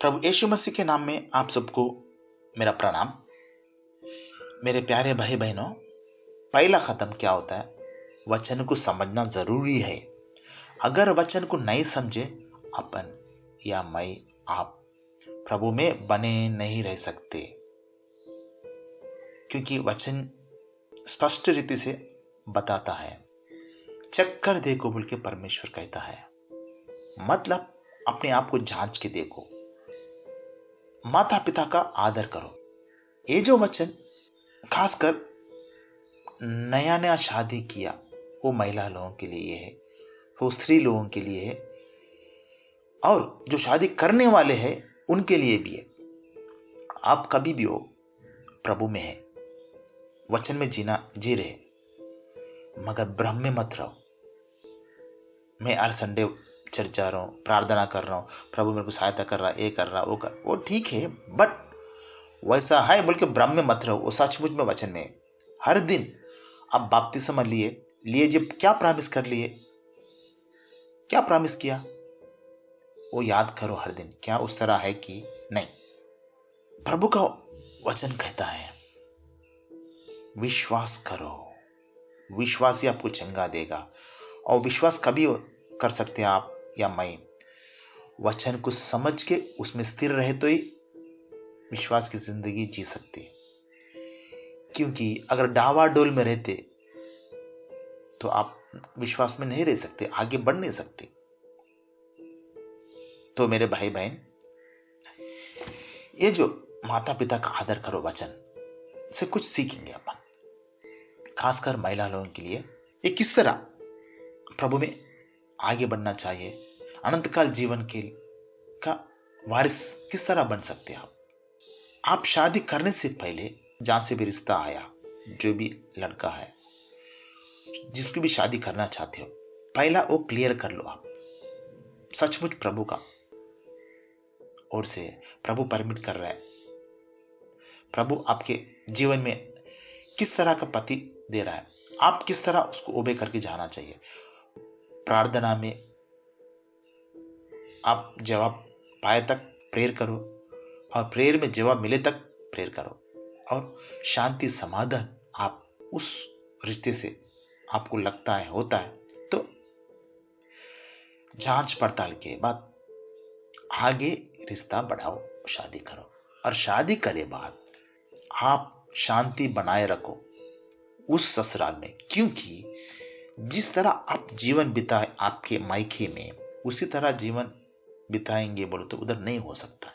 प्रभु यीशु मसीह के नाम में आप सबको मेरा प्रणाम। मेरे प्यारे भाई बहनों, पहला कदम क्या होता है? वचन को समझना जरूरी है। अगर वचन को नहीं समझे, अपन या मैं, आप प्रभु में बने नहीं रह सकते, क्योंकि वचन स्पष्ट रीति से बताता है। चेक कर देखो बोल के परमेश्वर कहता है, मतलब अपने आप को जांच के देखो। माता पिता का आदर करो। ये जो वचन खासकर नया नया शादी किया वो महिला लोगों के लिए है, वो स्त्री लोगों के लिए है, और जो शादी करने वाले हैं उनके लिए भी है। आप कभी भी हो प्रभु में है, वचन में जी रहे, मगर भ्रम में मत रहो। मैं हर संडे चर्च जा रहा हूँ, प्रार्थना कर रहा हूँ, प्रभु मेरे को सहायता कर रहा, ये कर रहा, वो ठीक है, बट वैसा है बोल के भ्रम में मत रहो। वो सचमुच में वचन में है। हर दिन आप बपतिस्मा लिए जब क्या प्रॉमिस कर लिए, क्या प्रॉमिस किया, वो याद करो हर दिन। क्या उस तरह है कि नहीं? प्रभु का वचन कहता है विश्वास करो, विश्वास ही आपको चंगा देगा। और विश्वास कभी कर सकते हैं आप या मैं? वचन को समझ के उसमें स्थिर रहे तो ही विश्वास की जिंदगी जी सकते। क्योंकि अगर डावाडोल में रहते तो आप विश्वास में नहीं रह सकते, आगे बढ़ नहीं सकते। तो मेरे भाई बहन, ये जो माता पिता का आदर करो वचन से कुछ सीखेंगे अपन, खासकर महिला लोगों के लिए। ये किस तरह प्रभु में आगे बढ़ना चाहिए, अनंतकाल जीवन के का वारिस किस तरह बन सकते हैं आप शादी करने से पहले जहां से भी रिश्ता आया, जो भी लड़का है जिसकी भी शादी करना चाहते हो, पहला वो क्लियर कर लो आप सचमुच प्रभु का ओर से प्रभु परमिट कर रहा है, प्रभु आपके जीवन में किस तरह का पति दे रहा है, आप किस तरह उसको ओबे करके जाना चाहिए। प्रार्थना में आप जवाब पाए तक प्रेयर करो, और प्रेयर में जवाब मिले तक प्रेयर करो, और शांति समाधान आप उस रिश्ते से आपको लगता है होता है तो जांच पड़ताल के बाद आगे रिश्ता बढ़ाओ, शादी करो। और शादी करे बाद आप शांति बनाए रखो उस ससुराल में, क्योंकि जिस तरह आप जीवन बिताए आपके मायके में, उसी तरह जीवन बिताएंगे बोलो तो उधर नहीं हो सकता।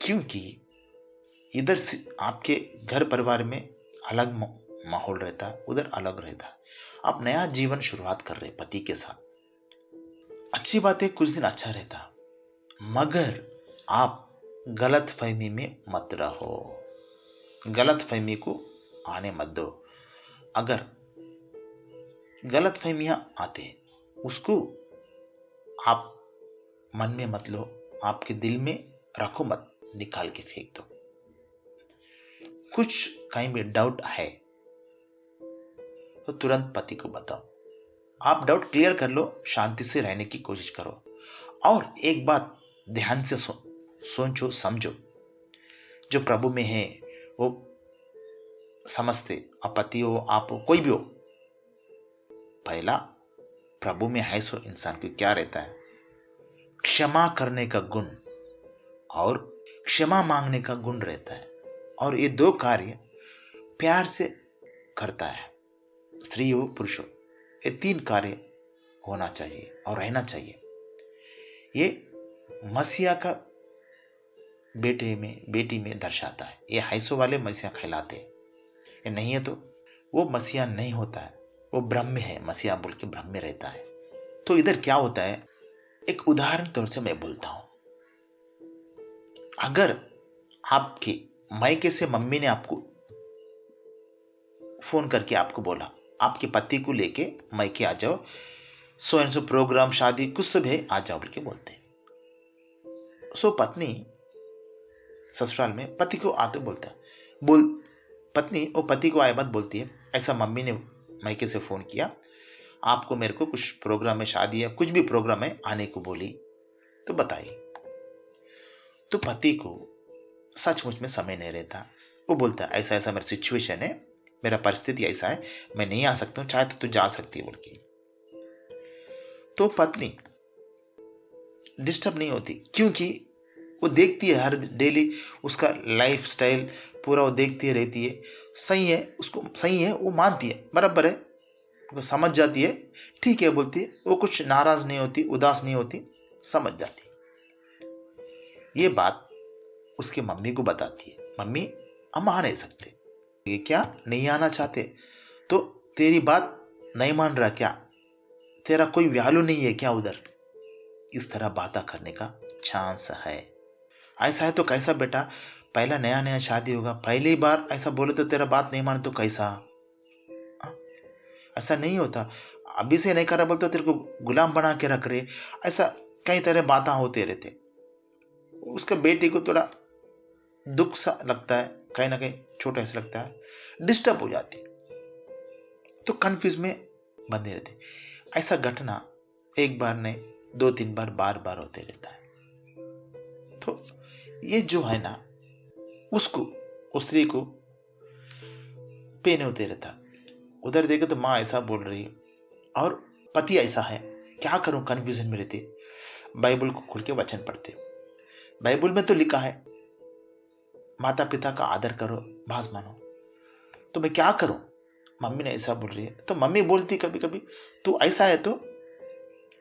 क्योंकि इधर आपके घर परिवार में अलग माहौल रहता है, उधर अलग रहता है। आप नया जीवन शुरुआत कर रहे पति के साथ, अच्छी बात है, कुछ दिन अच्छा रहता, मगर आप गलत फहमी में मत रहो, गलत फहमी को आने मत दो। अगर गलत फहमियां आते उसको आप मन में मत लो, आपके दिल में रखो मत, निकाल के फेंक दो। कुछ कहीं भी डाउट है तो तुरंत पति को बताओ, आप डाउट क्लियर कर लो, शांति से रहने की कोशिश करो। और एक बात ध्यान से सोचो समझो, जो प्रभु में है वो समझते, आप पति हो, आप हो, कोई भी हो, पहला प्रभु में है सो इंसान को क्या रहता है? क्षमा करने का गुण और क्षमा मांगने का गुण रहता है। और ये दो कार्य प्यार से करता है, स्त्री हो पुरुष हो, ये तीन कार्य होना चाहिए और रहना चाहिए। ये मसीहा का बेटी में दर्शाता है। ये हैसो वाले मसीहा कहलाते, ये नहीं है तो वो मसीहा नहीं होता है, वो ब्रह्म में है, मसीहा बोल के ब्रह्म में रहता है। तो इधर क्या होता है, एक उदाहरण तौर से मैं बोलता हूं। अगर आपके मायके से मम्मी ने आपको फोन करके आपको बोला आपके पति को लेके मायके आ जाओ, सो एंड सो प्रोग्राम, शादी कुछ तो भी आ जाओ बोल के बोलते। सो पत्नी ससुराल में पति को आते बोलता है, पत्नी वो पति को आए बात बोलती है, ऐसा मम्मी ने मायके से फोन किया, आपको मेरे को कुछ प्रोग्राम में, शादी है, कुछ भी प्रोग्राम है, आने को बोली, तो बताइए तो पति को सचमुच में समय नहीं रहता। वो बोलता है ऐसा ऐसा मेरा सिचुएशन है, मेरा परिस्थिति ऐसा है, मैं नहीं आ सकता हूँ, चाहे तो तू जा सकती है बोल के। तो पत्नी डिस्टर्ब नहीं होती, क्योंकि वो देखती है हर डेली उसका लाइफ स्टाइल पूरा वो देखती रहती है। सही है, उसको सही है, वो मानती है, बराबर है, वो समझ जाती है, ठीक है बोलती है। वो कुछ नाराज नहीं होती, उदास नहीं होती, समझ जाती है। ये बात उसके मम्मी को बताती है। मम्मी, हम आ नहीं सकते। ये क्या, नहीं आना चाहते? तो तेरी बात नहीं मान रहा क्या? तेरा कोई वैल्यू नहीं है क्या उधर? इस तरह बातें करने का चांस है। ऐसा है तो कैसा बेटा, पहला नया नया शादी होगा, पहली बार ऐसा बोले तो तेरा बात नहीं माने तो कैसा? ऐसा नहीं होता, अभी से नहीं कर रहा बोल तो तेरे को गुलाम बना के रख रहे। ऐसा कई तरह बातें होते रहते। उसके बेटे को थोड़ा दुख सा लगता है, कहीं ना कहीं छोटा ऐसा लगता है, डिस्टर्ब हो जाती, तो कंफ्यूज में बंधे रहते। ऐसा घटना एक बार नहीं, 2-3 बार बार बार होते रहता है। तो ये जो है ना, उसको, उस स्त्री को पेन होते रहता। उधर देखे तो माँ ऐसा बोल रही है और पति ऐसा है, क्या करूं, कंफ्यूजन में रहते। बाइबल को खुल के वचन पढ़ते। बाइबल में तो लिखा है माता पिता का आदर करो, बात मानो। तो मैं क्या करूं? मम्मी ने ऐसा बोल रही है, तो मम्मी बोलती कभी कभी, तू ऐसा है तो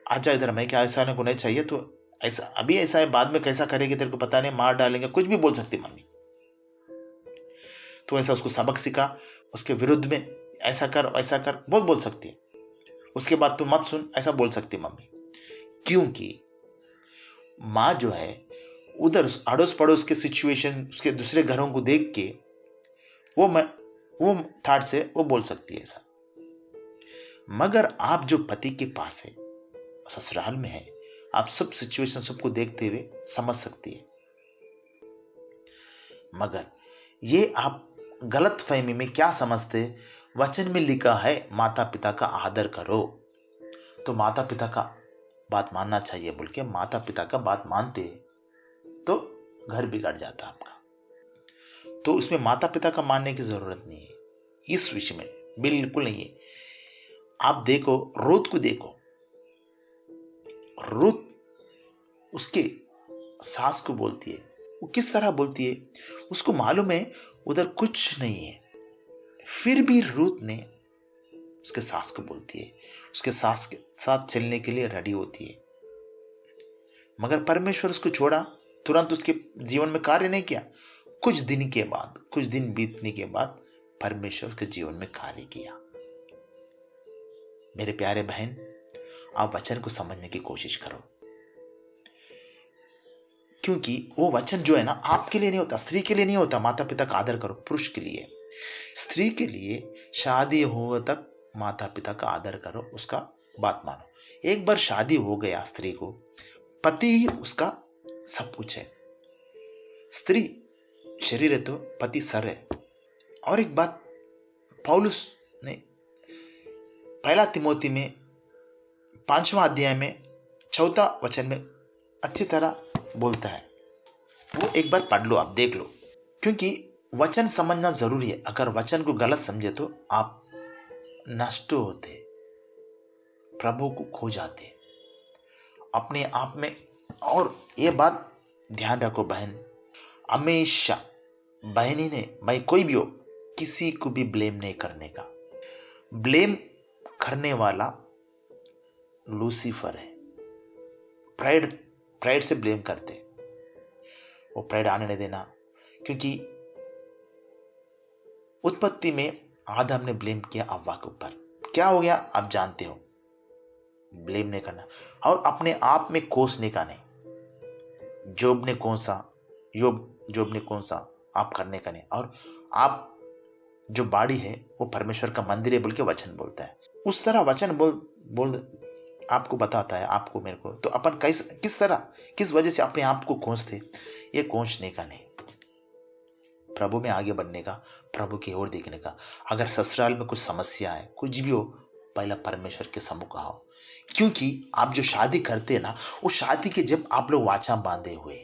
आजा इधर, मैं क्या ऐसा को नहीं चाहिए, तो ऐसा अभी ऐसा है, बाद में कैसा करेगी तेरे को पता नहीं, मार डालेंगे, कुछ भी बोल सकती मम्मी। तो ऐसा उसको सबक सिखा, उसके विरुद्ध में ऐसा कर वैसा कर बहुत बोल सकती है। उसके बाद तू मत सुन, ऐसा बोल सकती मम्मी। क्योंकि माँ जो है उधर अड़ोस पड़ोस के सिचुएशन, उसके दूसरे घरों को देख के वो थाट से वो बोल सकती है ऐसा। मगर आप जो पति के पास है, ससुराल में है, आप सब सिचुएशन सबको देखते हुए समझ सकती है। मगर ये आप गलत फहमी में क्या समझते, वचन में लिखा है माता पिता का आदर करो, तो माता पिता का बात मानना चाहिए बोल के माता पिता का बात मानते तो घर बिगड़ जाता आपका। तो उसमें माता पिता का मानने की जरूरत नहीं है, इस विषय में बिल्कुल नहीं है। आप देखो, रूत को देखो, रूत उसके सास को बोलती है, वो किस तरह बोलती है, उसको मालूम है उधर कुछ नहीं है, फिर भी रूत ने उसके सास को बोलती है, उसके सास के साथ चलने के लिए रेडी होती है। मगर परमेश्वर उसको छोड़ा, तुरंत उसके जीवन में कार्य नहीं किया। कुछ दिन के बाद, कुछ दिन बीतने के बाद परमेश्वर उसके जीवन में कार्य किया। मेरे प्यारे बहन, आप वचन को समझने की कोशिश करो, क्योंकि वो वचन जो है ना, आपके लिए नहीं होता, स्त्री के लिए नहीं होता। माता पिता का आदर करो, पुरुष के लिए। स्त्री के लिए शादी हो तक माता पिता का आदर करो, उसका बात मानो। एक बार शादी हो गया स्त्री को, पति ही उसका सब कुछ है। स्त्री शरीर है तो पति सर है। और एक बात पौलुस ने पहला तिमोथी में 5वां अध्याय में 4 वचन में अच्छी तरह बोलता है, वो एक बार पढ़ लो, आप देख लो, क्योंकि वचन समझना जरूरी है। अगर वचन को गलत समझे तो आप नष्ट होते, प्रभु को खो जाते अपने आप में। और ये बात ध्यान रखो बहन, हमेशा बहनी ने, भाई कोई भी हो, किसी को भी ब्लेम नहीं करने का। ब्लेम करने वाला लूसीफर है। प्राइड से ब्लेम करते, वो प्राइड आने नहीं देना। क्योंकि उत्पत्ति में आदम ने ब्लेम किया हव्वा के ऊपर, क्या हो गया आप जानते हो। ब्लेम नहीं करना और अपने आप में कोसने का नहीं। जोब ने कौन सा आप करने का नहीं। और आप जो बाड़ी है वो परमेश्वर का मंदिर है बोल के वचन बोलता है, उस तरह वचन बोल आपको बताता है, आपको मेरे को। तो अपन किस तरह, किस वजह से अपने आप को कोसते, ये कोसने का नहीं, प्रभु में आगे बढ़ने का, प्रभु की ओर देखने का। अगर ससुराल में कुछ समस्या है, कुछ भी हो, पहला परमेश्वर के सम्मुख आओ। क्योंकि आप जो शादी करते हैं ना, वो शादी के जब आप लोग वाचा बांधे हुए,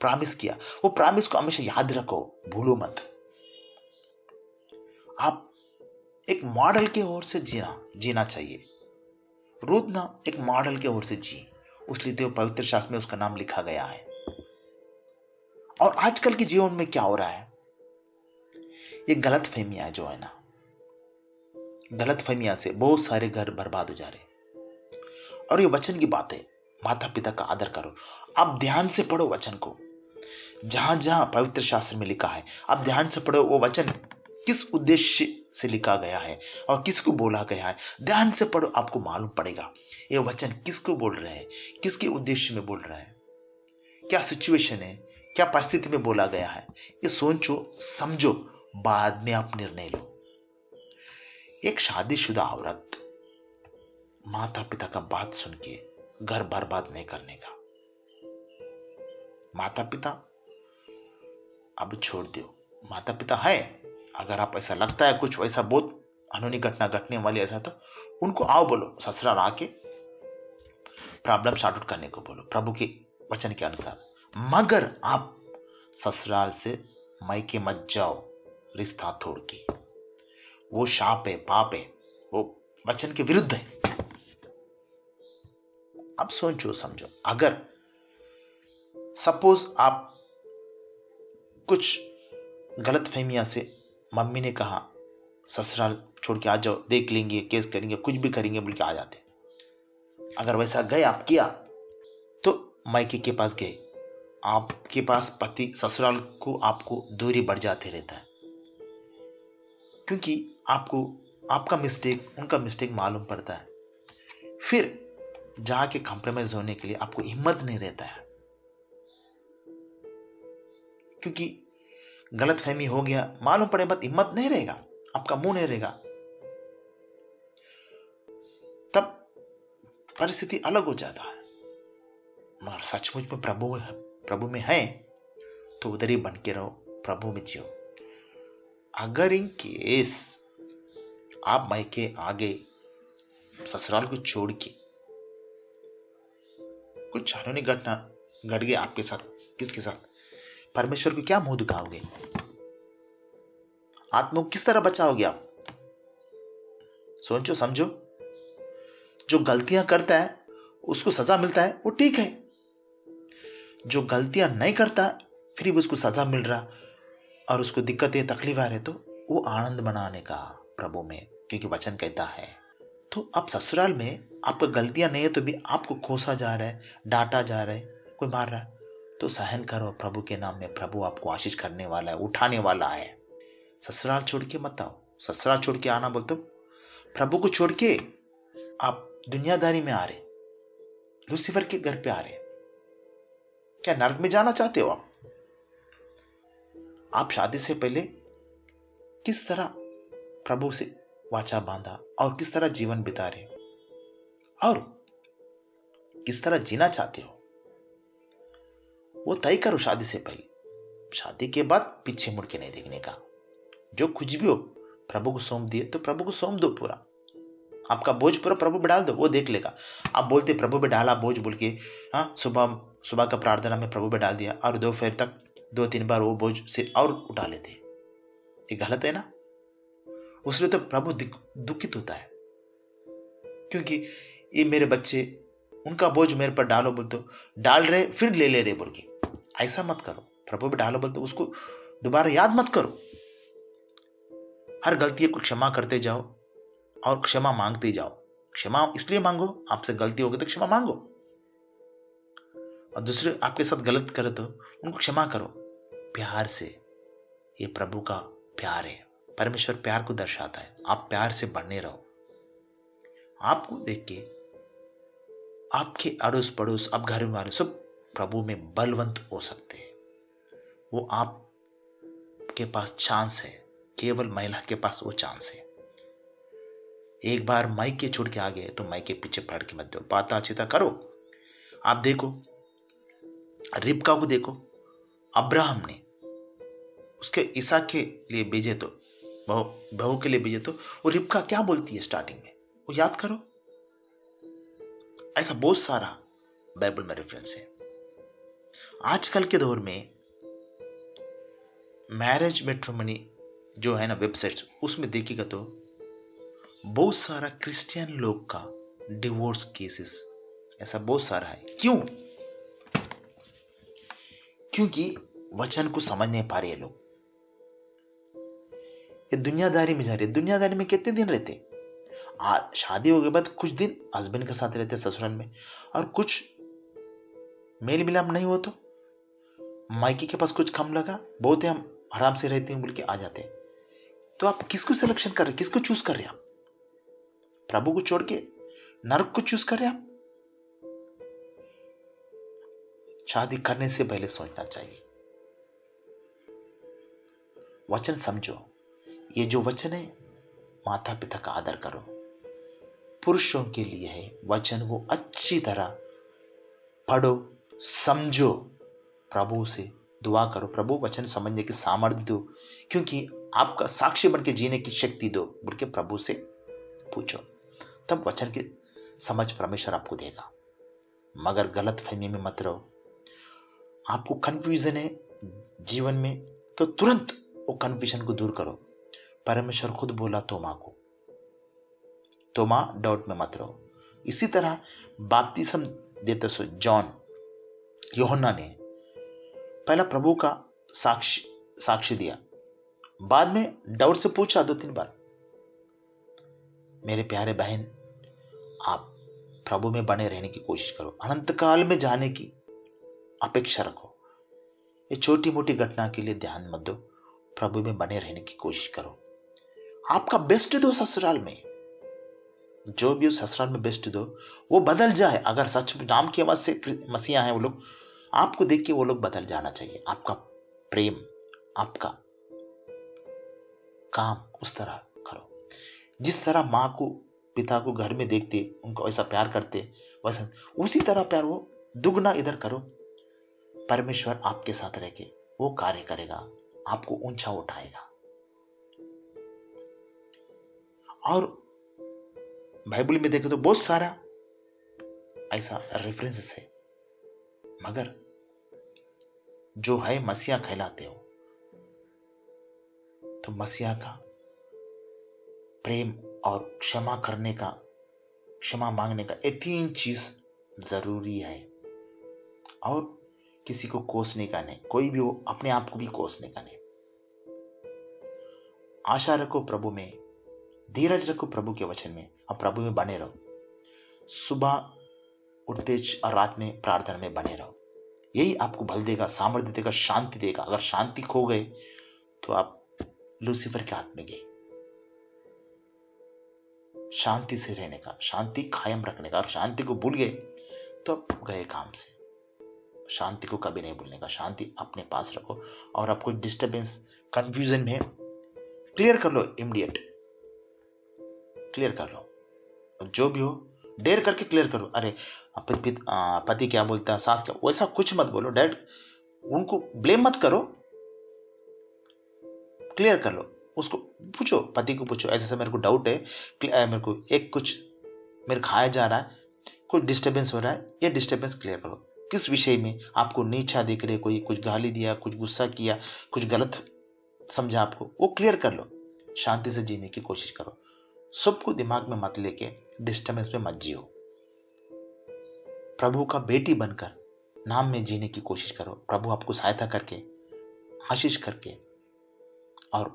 प्रॉमिस किया, वो प्रॉमिस को हमेशा याद रखो, भूलो मत। आप एक मॉडल के ओर से जीना चाहिए। रूथ ना एक मॉडल के ओर से जी, उसलिए तो पवित्र शास्त्र में उसका नाम लिखा गया है। और आजकल के जीवन में क्या हो रहा है, ये गलत फहमियां जो है ना, गलत फहमियां से बहुत सारे घर बर्बाद हो जा रहे। और ये वचन की बात है, माता पिता का आदर करो। आप ध्यान से पढ़ो वचन को, जहां जहां पवित्र शास्त्र में लिखा है आप ध्यान से पढ़ो। वो वचन किस उद्देश्य से लिखा गया है और किसको बोला गया है, ध्यान से पढ़ो, आपको मालूम पड़ेगा ये वचन किसको बोल रहे हैं, किसके उद्देश्य में बोल रहे हैं, क्या सिचुएशन है, क्या परिस्थिति में बोला गया है। ये सोचो समझो, बाद में आप निर्णय लो। एक शादीशुदा औरत माता पिता का बात सुन के घर बर्बाद नहीं करने का। माता पिता अब छोड़ दो, माता पिता है, अगर आप ऐसा लगता है कुछ वैसा बहुत अनहोनी घटना घटने वाली ऐसा, तो उनको आओ बोलो, ससुराल आके प्रॉब्लम सॉर्ट आउट करने को बोलो प्रभु के वचन के अनुसार। मगर आप ससुराल से मायके मत जाओ रिश्ता तोड़ के, वो शाप है, पाप है, वो वचन के विरुद्ध है। अब सोचो समझो, अगर सपोज आप कुछ गलत फहमियां से मम्मी ने कहा ससुराल छोड़ के आ जाओ, देख लेंगे, केस करेंगे, कुछ भी करेंगे बोल के आ जाते। अगर वैसा गए आप किया तो मायके के पास गए, आपके पास पति ससुराल को आपको दूरी बढ़ जाते रहता है, क्योंकि आपको आपका मिस्टेक उनका मिस्टेक मालूम पड़ता है। फिर जाके कॉम्प्रोमाइज होने के लिए आपको हिम्मत नहीं रहता है, क्योंकि गलत फहमी हो गया, मालूम पड़े बात, हिम्मत नहीं रहेगा, आपका मुंह नहीं रहेगा। तब परिस्थिति अलग हो जाता है। मगर सचमुच में प्रभु में है तो उधर ही बन के रहो, प्रभु में जियो। अगर इन केस आप मायके आगे ससुराल को छोड़ के कुछ अनहोनी घटना घट गई आपके साथ, किसके साथ, परमेश्वर को क्या मुंह दिखाओगे, आत्मा को किस तरह बचाओगे आप। सोचो समझो, जो गलतियां करता है उसको सजा मिलता है वो ठीक है, जो गलतियां नहीं करता फिर भी उसको सजा मिल रहा और उसको दिक्कतें तकलीफ आ रहे, तो वो आनंद मनाने का प्रभु में, क्योंकि वचन कहता है। तो अब ससुराल में आपको गलतियां नहीं है तो भी आपको कोसा जा रहा है, डांटा जा रहा है, कोई मार रहा है, तो सहन करो प्रभु के नाम में। प्रभु आपको आशीष करने वाला है, उठाने वाला है। ससुराल छोड़ के मत आओ। ससुराल छोड़ के आना बोल तो प्रभु को छोड़ के आप दुनियादारी में आ रहे, लूसीफर के घर पे आ रहे। क्या नरक में जाना चाहते हो आप शादी से पहले किस तरह प्रभु से वाचा बांधा और किस तरह जीवन बिता रहे और किस तरह जीना चाहते हो, वो तय करो शादी से पहले। शादी के बाद पीछे मुड़ के नहीं देखने का। जो कुछ भी हो प्रभु को सौंप दिए तो प्रभु को सौंप दो पूरा, आपका बोझ पूरा प्रभु पे डाल दो, वो देख लेगा। आप बोलते प्रभु पे डाला बोझ बोल के, हाँ, सुबह का प्रार्थना में प्रभु पे डाल दिया और दोपहर तक 2-3 बार वो बोझ से और उठा लेते, ये गलत है ना। उसलिए तो प्रभु दुखित होता है, क्योंकि ये मेरे बच्चे उनका बोझ मेरे पर डालो बोल तो डाल रहे फिर ले ले रहे बोल के, ऐसा मत करो। प्रभु पे डालो बोल तो उसको दोबारा याद मत करो। हर गलती को क्षमा करते जाओ और क्षमा मांगते जाओ। क्षमा इसलिए मांगो, आपसे गलती होगी तो क्षमा मांगो, और दूसरे आपके साथ गलत करे तो उनको क्षमा करो प्यार से। ये प्रभु का प्यार है, परमेश्वर प्यार को दर्शाता है। आप प्यार से बढ़ने रहो। आपको देख के आपके अड़ोस पड़ोस, अब घर वाले सब प्रभु में बलवंत हो सकते हैं। वो आपके पास चांस है, केवल महिला के पास वो चांस है। एक बार मायके छोड़ के आ गए तो मायके पीछे पड़ के मत दो, बात अच्छी तरह करो। आप देखो रिबका को, देखो अब्राहम ने उसके इसहाक के लिए भेजे तो बहू के लिए भेजे तो वो रिबका क्या बोलती है स्टार्टिंग में, वो याद करो। ऐसा बहुत सारा बाइबल में रेफरेंस है। आजकल के दौर में मैरिज मैट्रिमोनी जो है ना वेबसाइट्स, उसमें देखिएगा तो बहुत सारा क्रिश्चियन लोग का डिवोर्स केसेस ऐसा बहुत सारा है। क्यों? क्योंकि वचन को समझ नहीं पा रहे लोग। ये दुनियादारी में जा रही है। दुनियादारी में कितने दिन रहते? शादी हो गए बाद कुछ दिन हस्बैंड के साथ रहते ससुराल में, और कुछ मेल मिलाप नहीं हो तो मायके के पास कुछ कम लगा, बहुत है हम आराम से रहते हैं बोल के आ जाते। तो आप किसको सिलेक्शन कर रहे, किसको चूज कर रहे आप? प्रभु को छोड़ के नरक को चूज कर रहे आप? शादी करने से पहले सोचना चाहिए। वचन समझो। ये जो वचन है, माता पिता का आदर करो, पुरुषों के लिए है। वचन को अच्छी तरह पढ़ो, समझो, प्रभु से दुआ करो, प्रभु वचन समझने की सामर्थ्य दो, क्योंकि आपका साक्षी बन के जीने की शक्ति दो बोल के प्रभु से पूछो, तब वचन की समझ परमेश्वर आपको देगा। मगर गलत फहमी में मत रहो। आपको कंफ्यूजन है जीवन में, तो तुरंत वो कंफ्यूजन को दूर करो। परमेश्वर खुद बोला तोमा को, तोमा डाउट में मत रहो। इसी तरह बपतिस्मा देते सो जॉन, यूहन्ना ने पहला प्रभु का साक्षी दिया, बाद में डाउट से पूछा 2-3 बार। मेरे प्यारे बहन, आप प्रभु में बने रहने की कोशिश करो, अनंत काल में जाने की अपेक्षा रखो। ये छोटी मोटी घटना के लिए ध्यान मत दो, प्रभु में बने रहने की कोशिश करो। आपका बेस्ट दो ससुराल में, जो भी उस ससुराल में बेस्ट दो, वो बदल जाए। अगर सच नाम की आवाज से मसीहा है वो लोग, आपको देख के वो लोग बदल जाना चाहिए। आपका प्रेम, आपका काम उस तरह करो, जिस तरह माँ को पिता को घर में देखते उनको ऐसा प्यार करते, वैसा उसी तरह प्यार वो दुगना इधर करो। परमेश्वर आपके साथ रह के वो कार्य करेगा, आपको ऊंचा उठाएगा। और बाइबल में देखे तो बहुत सारा ऐसा रेफरेंसेस है, मगर जो है मसीहा कहलाते हो, तो मसीहा का प्रेम और क्षमा करने का, क्षमा मांगने का, ये 3 चीज जरूरी है। और किसी को कोसने का नहीं, कोई भी हो अपने आप को भी कोसने का नहीं। आशा रखो प्रभु में, धीरज रखो प्रभु के वचन में, और प्रभु में बने रहो। सुबह उठते और रात में प्रार्थना में बने रहो। यही आपको बल देगा, सामर्थ्य देगा, शांति देगा। अगर शांति खो गए तो आप लूसीफर के हाथ में गए। शांति से रहने का, शांति कायम रखने का। और शांति को भूल गए तो आप गए काम से। शांति को कभी नहीं भूलने का, शांति अपने पास रखो। और आपको डिस्टर्बेंस, कंफ्यूजन में क्लियर कर लो, इमीडिएट क्लियर कर लो। जो भी हो डेर करके क्लियर करो। अरे पति क्या बोलता है, सास क्या, वैसा कुछ मत बोलो। डायरेक्ट उनको ब्लेम मत करो, क्लियर कर लो। उसको पूछो, पति को पूछो, ऐसे मेरे को डाउट है, मेरे को एक कुछ मेरे खाया जा रहा है, कुछ डिस्टर्बेंस हो रहा है, ये डिस्टर्बेंस क्लियर करो। किस विषय में आपको नीचा देख रहे, कोई कुछ गाली दिया, कुछ गुस्सा किया, कुछ गलत समझा आपको, वो क्लियर कर लो। शांति से जीने की कोशिश करो। सबको दिमाग में मत लेके डिस्टर्बेंस में मत जियो। प्रभु का बेटी बनकर नाम में जीने की कोशिश करो। प्रभु आपको सहायता करके, आशीष करके, और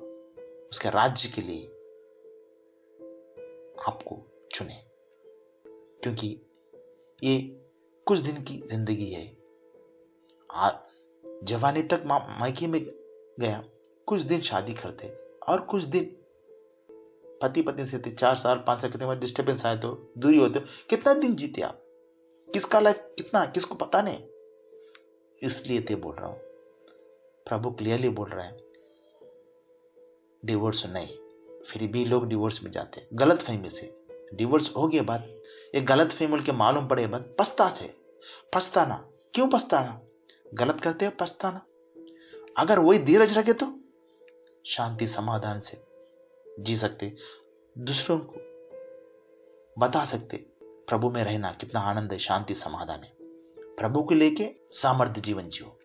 उसके राज्य के लिए आपको चुने, क्योंकि ये कुछ दिन की जिंदगी है। जवानी तक मायके में गया, कुछ दिन शादी करते, और कुछ दिन पति पत्नी से थे, 4 साल 5 साल, कितने बार डिस्टर्बेंस आए तो दूरी होते, कितना दिन जीते आप, किसका लाइफ कितना, किसको पता नहीं। इसलिए ते बोल रहा हूं, प्रभु क्लियरली बोल रहा है, डिवोर्स नहीं। फिर भी लोग डिवोर्स में जाते हैं गलत फहमी से। डिवोर्स हो गया बाद, एक गलत फहमी के मालूम पड़े बाद पछताना। क्यों पछताना? गलत करते हो पछताना। अगर वही धीरज रखे तो शांति समाधान से जी सकते, दूसरों को बता सकते प्रभु में रहना कितना आनंद है, शांति समाधान है। प्रभु को लेके सामर्थ्य जीवन जियो।